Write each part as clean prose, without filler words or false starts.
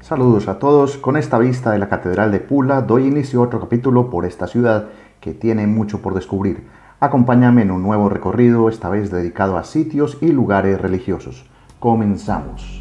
Saludos a todos. Con esta vista de la Catedral de Pula doy inicio a otro capítulo por esta ciudad que tiene mucho por descubrir. Acompáñame en un nuevo recorrido, esta vez dedicado a sitios y lugares religiosos. Comenzamos.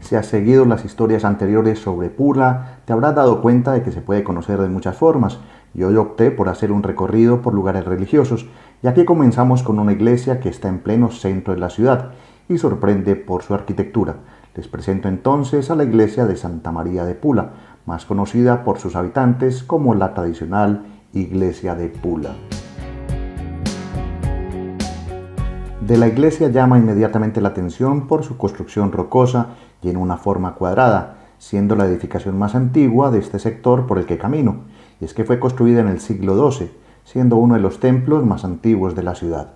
Si has seguido las historias anteriores sobre Pula, te habrás dado cuenta de que se puede conocer de muchas formas, y hoy opté por hacer un recorrido por lugares religiosos, y aquí comenzamos con una iglesia que está en pleno centro de la ciudad, y sorprende por su arquitectura. Les presento entonces a la iglesia de Santa María de Pula, más conocida por sus habitantes como la tradicional Iglesia de Pula. De la iglesia llama inmediatamente la atención por su construcción rocosa y en una forma cuadrada, siendo la edificación más antigua de este sector por el que camino, y es que fue construida en el siglo XII, siendo uno de los templos más antiguos de la ciudad.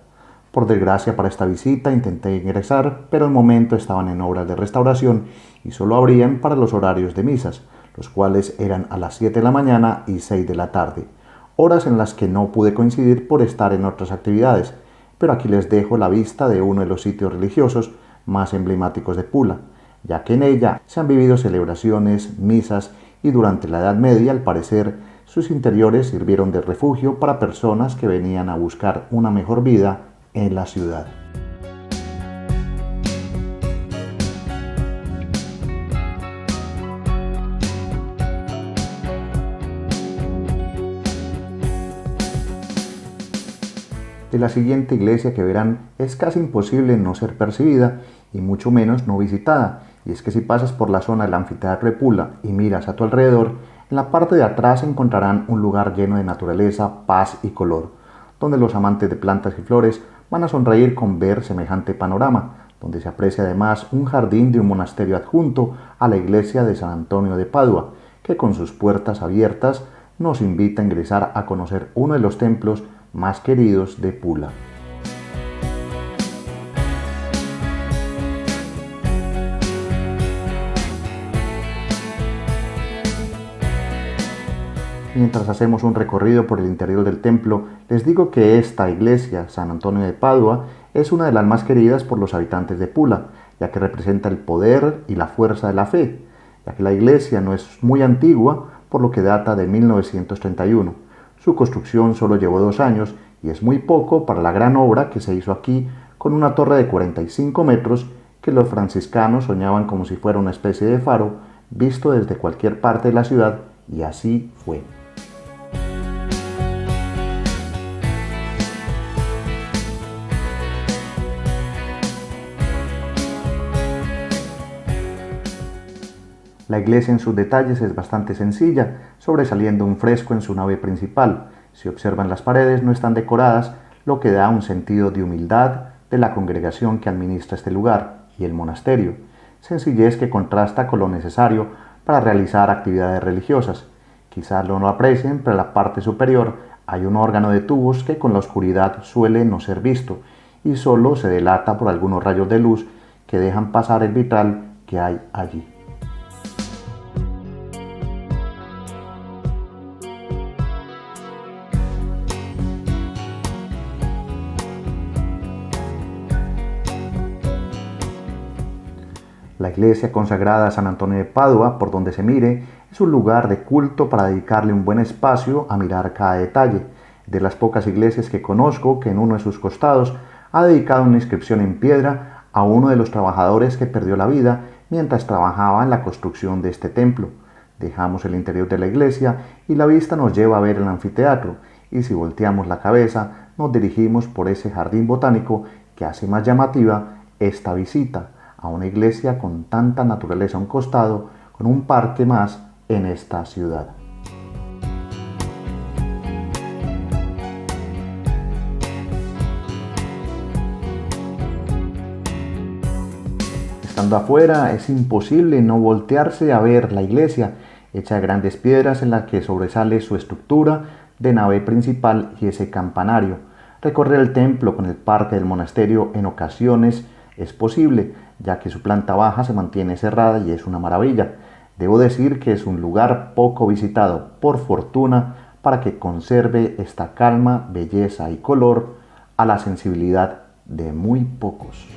Por desgracia para esta visita intenté ingresar, pero al momento estaban en obras de restauración y solo abrían para los horarios de misas, los cuales eran a las 7 de la mañana y 6 de la tarde, horas en las que no pude coincidir por estar en otras actividades, pero aquí les dejo la vista de uno de los sitios religiosos más emblemáticos de Pula, ya que en ella se han vivido celebraciones, misas y durante la Edad Media, al parecer, sus interiores sirvieron de refugio para personas que venían a buscar una mejor vida en la ciudad. De la siguiente iglesia que verán es casi imposible no ser percibida y mucho menos no visitada, y es que si pasas por la zona del anfiteatro de Pula y miras a tu alrededor, en la parte de atrás encontrarán un lugar lleno de naturaleza, paz y color, donde los amantes de plantas y flores van a sonreír con ver semejante panorama, donde se aprecia además un jardín de un monasterio adjunto a la iglesia de San Antonio de Padua, que con sus puertas abiertas nos invita a ingresar a conocer uno de los templos más queridos de Pula. Mientras hacemos un recorrido por el interior del templo, les digo que esta iglesia, San Antonio de Padua, es una de las más queridas por los habitantes de Pula, ya que representa el poder y la fuerza de la fe, ya que la iglesia no es muy antigua, por lo que data de 1931. Su construcción solo llevó 2 años y es muy poco para la gran obra que se hizo aquí con una torre de 45 metros que los franciscanos soñaban como si fuera una especie de faro visto desde cualquier parte de la ciudad, y así fue. La iglesia en sus detalles es bastante sencilla, sobresaliendo un fresco en su nave principal. Si observan las paredes no están decoradas, lo que da un sentido de humildad de la congregación que administra este lugar y el monasterio, sencillez que contrasta con lo necesario para realizar actividades religiosas. Quizás no lo aprecien, pero en la parte superior hay un órgano de tubos que con la oscuridad suele no ser visto y solo se delata por algunos rayos de luz que dejan pasar el vitral que hay allí. La iglesia consagrada a San Antonio de Padua, por donde se mire, es un lugar de culto para dedicarle un buen espacio a mirar cada detalle. De las pocas iglesias que conozco que en uno de sus costados ha dedicado una inscripción en piedra a uno de los trabajadores que perdió la vida mientras trabajaba en la construcción de este templo. Dejamos el interior de la iglesia y la vista nos lleva a ver el anfiteatro, y si volteamos la cabeza nos dirigimos por ese jardín botánico que hace más llamativa esta visita a una iglesia con tanta naturaleza a un costado, con un parque más en esta ciudad. Estando afuera es imposible no voltearse a ver la iglesia, hecha de grandes piedras en la que sobresale su estructura de nave principal y ese campanario. Recorrer el templo con el parque del monasterio en ocasiones es posible, ya que su planta baja se mantiene cerrada y es una maravilla. Debo decir que es un lugar poco visitado, por fortuna, para que conserve esta calma, belleza y color a la sensibilidad de muy pocos.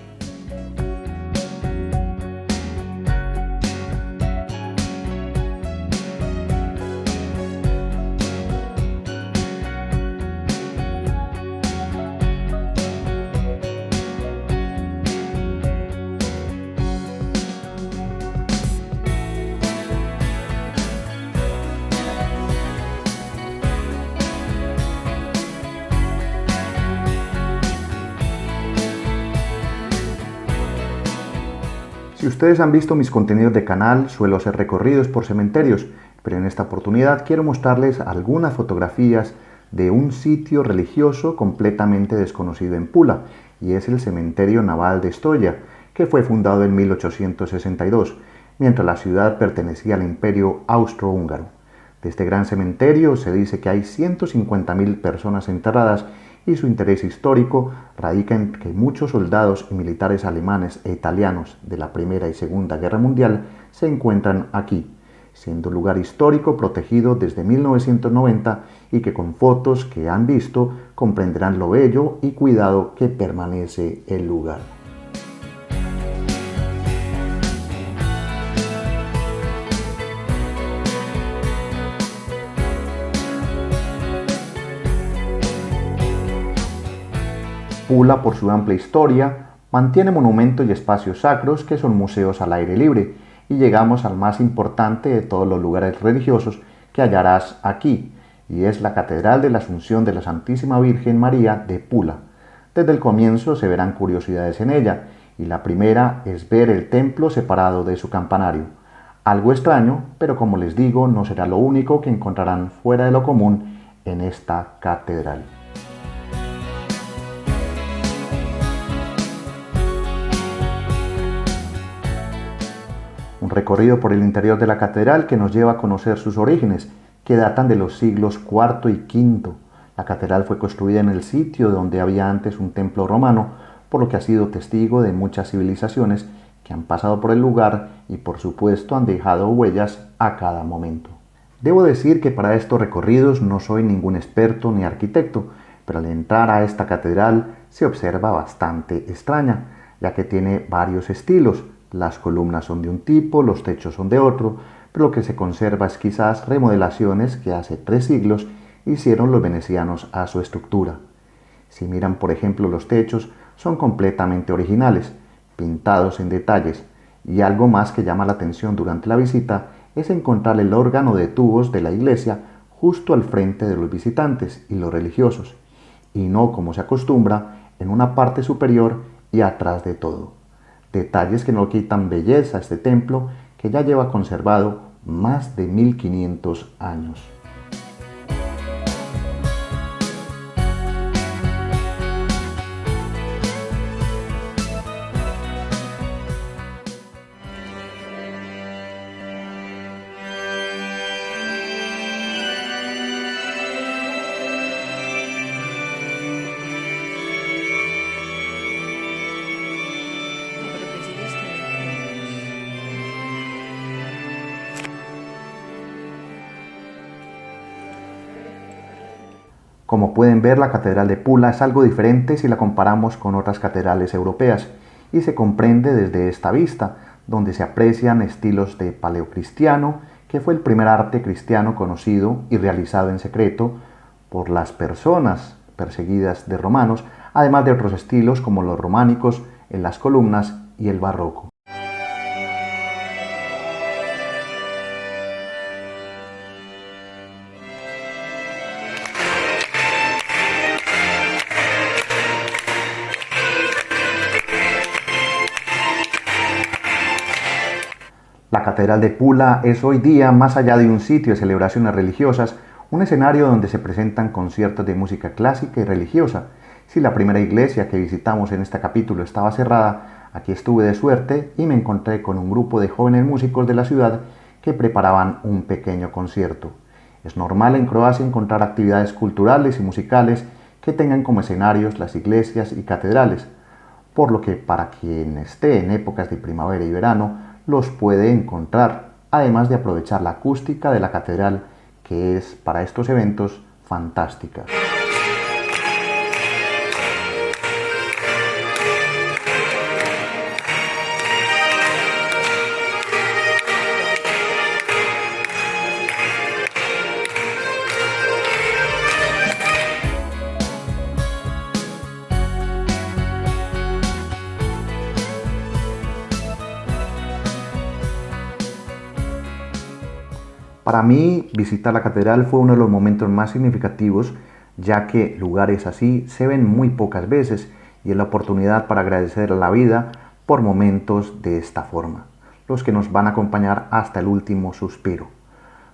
Si ustedes han visto mis contenidos de canal, suelo hacer recorridos por cementerios, pero en esta oportunidad quiero mostrarles algunas fotografías de un sitio religioso completamente desconocido en Pula, y es el Cementerio Naval de Stoja, que fue fundado en 1862, mientras la ciudad pertenecía al Imperio Austrohúngaro. De este gran cementerio se dice que hay 150.000 personas enterradas y su interés histórico radica en que muchos soldados y militares alemanes e italianos de la Primera y Segunda Guerra Mundial se encuentran aquí, siendo un lugar histórico protegido desde 1990 y que con fotos que han visto comprenderán lo bello y cuidado que permanece el lugar. Pula, por su amplia historia, mantiene monumentos y espacios sacros que son museos al aire libre, y llegamos al más importante de todos los lugares religiosos que hallarás aquí, y es la Catedral de la Asunción de la Santísima Virgen María de Pula. Desde el comienzo se verán curiosidades en ella, y la primera es ver el templo separado de su campanario. Algo extraño, pero como les digo, no será lo único que encontrarán fuera de lo común en esta catedral. Un recorrido por el interior de la catedral que nos lleva a conocer sus orígenes, que datan de los siglos IV y V. La catedral fue construida en el sitio donde había antes un templo romano, por lo que ha sido testigo de muchas civilizaciones que han pasado por el lugar y por supuesto han dejado huellas a cada momento. Debo decir que para estos recorridos no soy ningún experto ni arquitecto, pero al entrar a esta catedral se observa bastante extraña, ya que tiene varios estilos. Las columnas son de un tipo, los techos son de otro, pero lo que se conserva es quizás remodelaciones que hace 3 siglos hicieron los venecianos a su estructura. Si miran por ejemplo los techos, son completamente originales, pintados en detalles, y algo más que llama la atención durante la visita es encontrar el órgano de tubos de la iglesia justo al frente de los visitantes y los religiosos, y no como se acostumbra en una parte superior y atrás de todo. Detalles que no quitan belleza a este templo que ya lleva conservado más de 1500 años. Como pueden ver, la Catedral de Pula es algo diferente si la comparamos con otras catedrales europeas, y se comprende desde esta vista, donde se aprecian estilos de paleocristiano, que fue el primer arte cristiano conocido y realizado en secreto por las personas perseguidas de romanos, además de otros estilos como los románicos en las columnas y el barroco. La Catedral de Pula es hoy día, más allá de un sitio de celebraciones religiosas, un escenario donde se presentan conciertos de música clásica y religiosa. Si la primera iglesia que visitamos en este capítulo estaba cerrada, aquí estuve de suerte y me encontré con un grupo de jóvenes músicos de la ciudad que preparaban un pequeño concierto. Es normal en Croacia encontrar actividades culturales y musicales que tengan como escenarios las iglesias y catedrales, por lo que para quien esté en épocas de primavera y verano, los puede encontrar, además de aprovechar la acústica de la catedral que es para estos eventos fantástica. Para mí, visitar la catedral fue uno de los momentos más significativos, ya que lugares así se ven muy pocas veces y es la oportunidad para agradecer a la vida por momentos de esta forma, los que nos van a acompañar hasta el último suspiro.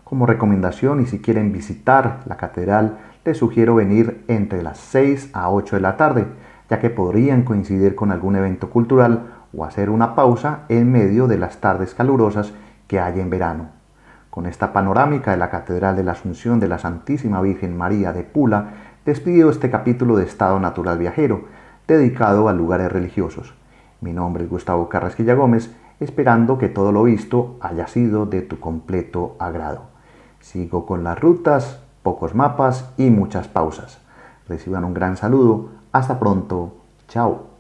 Como recomendación, y si quieren visitar la catedral, les sugiero venir entre las 6 a 8 de la tarde, ya que podrían coincidir con algún evento cultural o hacer una pausa en medio de las tardes calurosas que hay en verano. Con esta panorámica de la Catedral de la Asunción de la Santísima Virgen María de Pula, despido este capítulo de Estado Natural Viajero, dedicado a lugares religiosos. Mi nombre es Gustavo Carrasquilla Gómez, esperando que todo lo visto haya sido de tu completo agrado. Sigo con las rutas, pocos mapas y muchas pausas. Reciban un gran saludo. Hasta pronto. Chao.